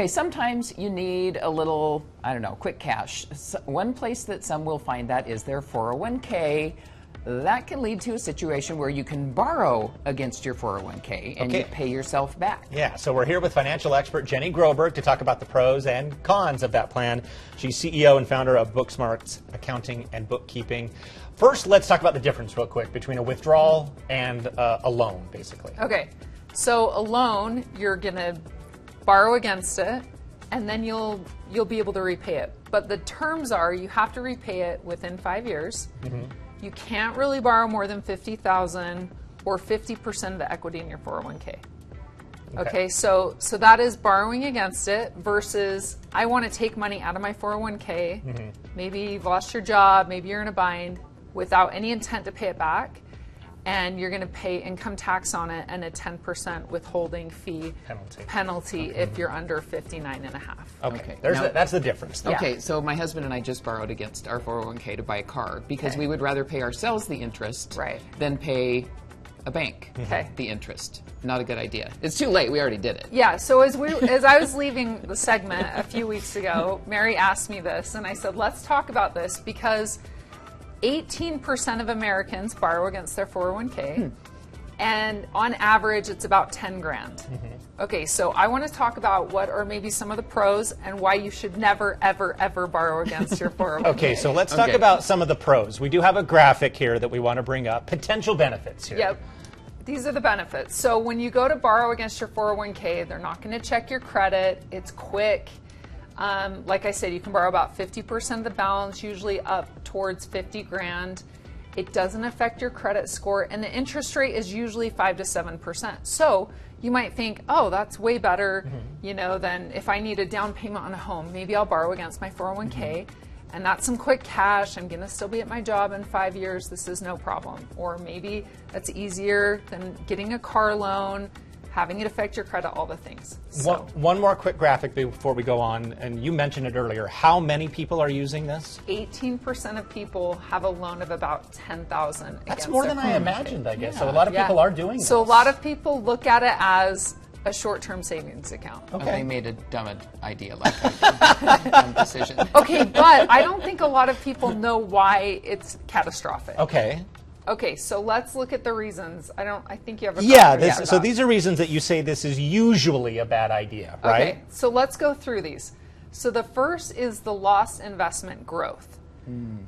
Okay, sometimes you need a little, I don't know, quick cash. One place that some will find that is their 401k. That can lead to a situation where you can borrow against your 401k and you pay yourself back. Yeah, so we're here with financial expert Jenny Groberg to talk about the pros and cons of that plan. She's CEO and founder of Booksmart's Accounting and Bookkeeping. First, let's talk about the difference real quick between a withdrawal and a loan, basically. Okay, so a loan, you're going to borrow against it, and then you'll be able to repay it. But the terms are you have to repay it within 5 years. You can't really borrow more than $50,000 or 50% of the equity in your 401k. Okay, so that is borrowing against it versus I want to take money out of my 401k. Maybe you've lost your job, maybe you're in a bind without any intent to pay it back, and you're going to pay income tax on it and a 10% withholding fee penalty if you're under 59 and a half. Okay. That's the difference. Okay, so my husband and I just borrowed against our 401k to buy a car because we would rather pay ourselves the interest than pay a bank the interest. Not a good idea. It's too late. We already did it. Yeah, so as I was leaving the segment a few weeks ago, Mary asked me this, and I said, let's talk about this because 18% of Americans borrow against their 401k, and on average, it's about 10 grand. Okay, so I want to talk about what are maybe some of the pros and why you should never, ever, ever borrow against your 401k. Okay, so let's talk about some of the pros. We do have a graphic here that we want to bring up. Potential benefits here. Yep. These are the benefits. So when you go to borrow against your 401k, they're not going to check your credit. It's quick. Like I said, you can borrow about 50% of the balance, usually up towards 50 grand. It doesn't affect your credit score, and the interest rate is usually 5 to 7%. So you might think, oh, that's way better, than if I need a down payment on a home. Maybe I'll borrow against my 401k, and that's some quick cash. I'm going to still be at my job in 5 years. This is no problem. Or maybe that's easier than getting a car loan, having it affect your credit, all the things. So. One more quick graphic before we go on, and you mentioned it earlier. How many people are using this? 18% of people have a loan of about $10,000. That's more than I imagined, I guess. So a lot of people are doing this. So a lot of people look at it as a short-term savings account. Okay. They made a dumb idea like a dumb decision. Okay, but I don't think a lot of people know why it's catastrophic. Okay, so let's look at the reasons. I think you have a so these are reasons that you say this is usually a bad idea, right? Okay, so let's go through these. So the first is the lost investment growth.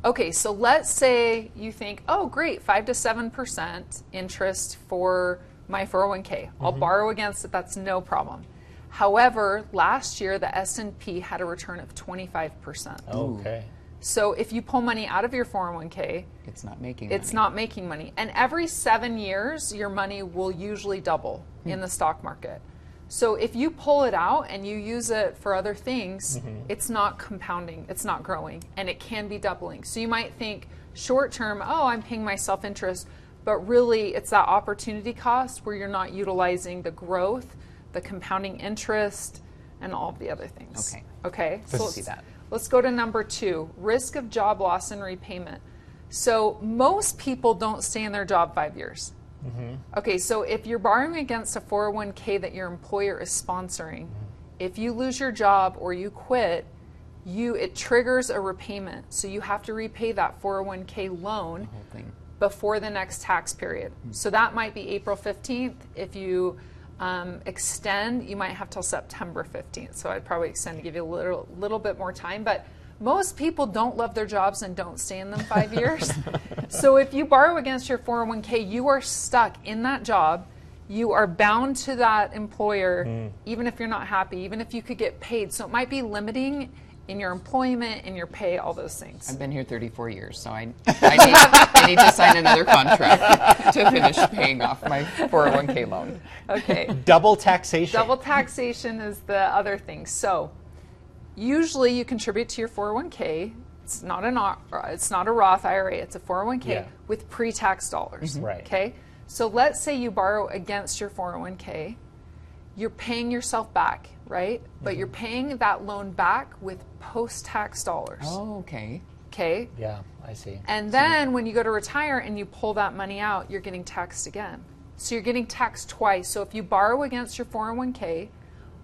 Okay, so let's say you think, oh, great, 5 to 7% interest for my 401k. I'll borrow against it. That's no problem. However, last year the S&P had a return of 25%. Okay. So if you pull money out of your 401k, it's not making money. And every 7 years, your money will usually double in the stock market. So if you pull it out and you use it for other things, it's not compounding, it's not growing, and it can be doubling. So you might think short term, oh, I'm paying myself interest, but really it's that opportunity cost where you're not utilizing the growth, the compounding interest, and all of the other things. Okay. So see that. Let's go to number 2, risk of job loss and repayment. So most people don't stay in their job 5 years. Okay, so if you're borrowing against a 401k that your employer is sponsoring, if you lose your job or you quit, it triggers a repayment. So you have to repay that 401k loan before the next tax period. So that might be April 15th. If you extend, you might have till September 15th. So I'd probably extend to give you a little bit more time. But most people don't love their jobs and don't stay in them 5 years. So if you borrow against your 401k, you are stuck in that job. You are bound to that employer, even if you're not happy, even if you could get paid. So it might be limiting in your employment, in your pay, all those things. I've been here 34 years, so I need to sign another contract to finish paying off my 401k loan. Okay. Double taxation. Double taxation is the other thing. So usually you contribute to your 401k. It's not a Roth IRA. It's a 401k with pre-tax dollars. Right. Okay. So let's say you borrow against your 401k. You're paying yourself back, right? But you're paying that loan back with post-tax dollars. Oh, okay. Okay. Yeah, I see. And then when you go to retire and you pull that money out, you're getting taxed again. So you're getting taxed twice. So if you borrow against your 401k,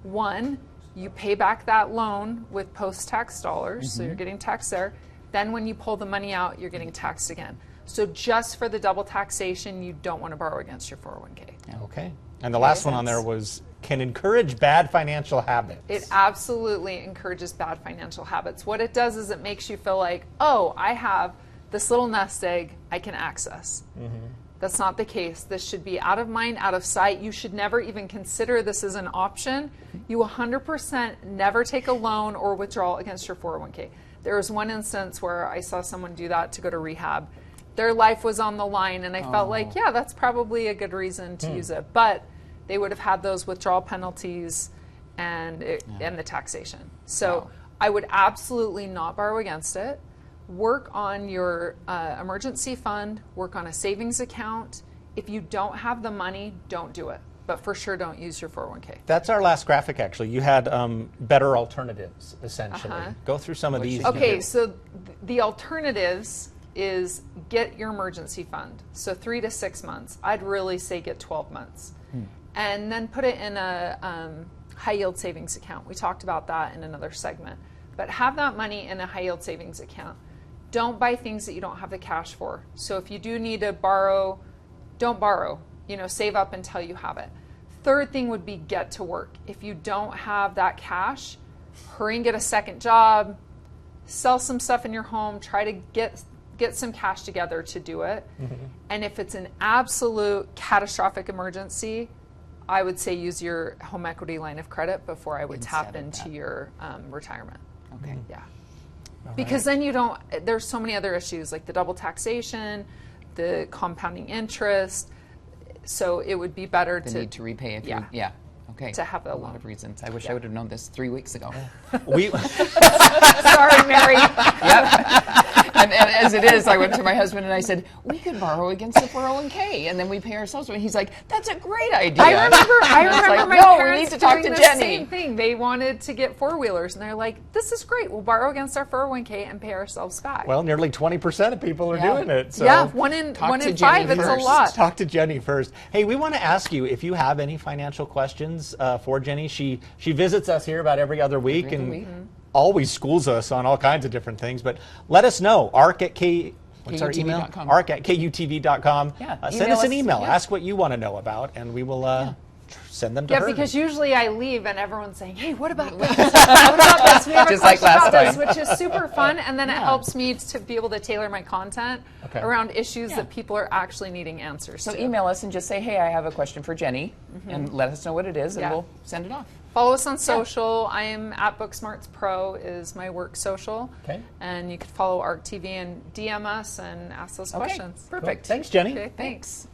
one, You pay back that loan with post-tax dollars, so you're getting taxed there. Then when you pull the money out, you're getting taxed again. So just for the double taxation, you don't want to borrow against your 401k. Okay. And the last one on there was, can encourage bad financial habits. It absolutely encourages bad financial habits. What it does is it makes you feel like, oh, I have this little nest egg I can access. That's not the case. This should be out of mind, out of sight. You should never even consider this as an option. You 100% never take a loan or withdrawal against your 401k. There was one instance where I saw someone do that to go to rehab. Their life was on the line, and I felt like, yeah, that's probably a good reason to use it. But they would have had those withdrawal penalties and the taxation. So I would absolutely not borrow against it. Work on your emergency fund, work on a savings account. If you don't have the money, don't do it. But for sure, don't use your 401k. That's our last graphic, actually. You had better alternatives, essentially. Go through some of these. Okay, so the alternatives is get your emergency fund. So 3 to 6 months. I'd really say get 12 months. And then put it in a high yield savings account. We talked about that in another segment. But have that money in a high yield savings account. Don't buy things that you don't have the cash for. So if you do need to borrow, don't borrow. Save up until you have it. Third thing would be get to work. If you don't have that cash, hurry and get a second job, sell some stuff in your home, try to get some cash together to do it. And if it's an absolute catastrophic emergency, I would say use your home equity line of credit before I would tap into your retirement. Okay. Yeah. Because then there's so many other issues like the double taxation, the compounding interest. So it would be better the need to repay if you, okay. To have a lot of reasons. I wish I would have known this 3 weeks ago. Sorry, Mary. And as it is, I went to my husband and I said, we could borrow against the 401k and then we pay ourselves. And he's like, that's a great idea. I remember like, my no, parents we need to talk doing to the Jenny. same thing. They wanted to get four-wheelers and they're like, this is great. We'll borrow against our 401k and pay ourselves back. Well, nearly 20% of people are doing it. So yeah, one in five, it's a lot. Talk to Jenny first. Hey, we want to ask you if you have any financial questions for Jenny. She visits us here about every other week and always schools us on all kinds of different things. But let us know. What's our email? ARC@KUTV.com. Send us an email. Ask what you want to know about, and we will send them to her. Yeah, because usually I leave and everyone's saying, hey, what about this? What about this? We have a question about this, which is super fun, and then it helps me to be able to tailor my content around issues that people are actually needing answers to. So email us and just say, hey, I have a question for Jenny, and let us know what it is, and we'll send it off. Follow us on social. I am at Booksmarts Pro is my work social. Okay. And you can follow ARC TV and DM us and ask those questions. Perfect. Cool. Thanks, Jenny. Okay, thanks.